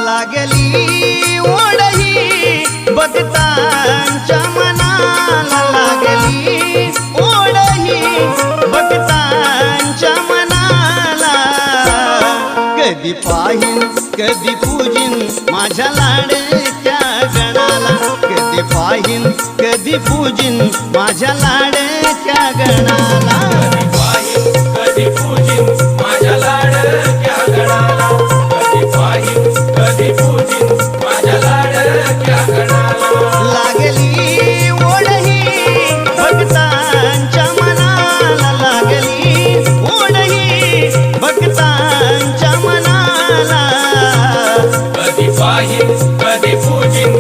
लागली ओढही भक्तांच्या मनाला, लागली ओढही भक्तांच्या मनाला. कधी पाहीन कधी पूजिन माझ्या लाडक्या गणाला, कधी पाहीन कधी पूजिन माझ्या लाडक्या गणाला. कधी पाहीन कधी पूजिन माझ्या लाडक्या गणाला, कधी पाहीन कधी पूजिन माझ्या लाडक्या गणाला. लागली ओढही भक्तांच्या मनाला, लागली ओढही भक्तांच्या मनाला. कधी पाहीन कधी पूजिन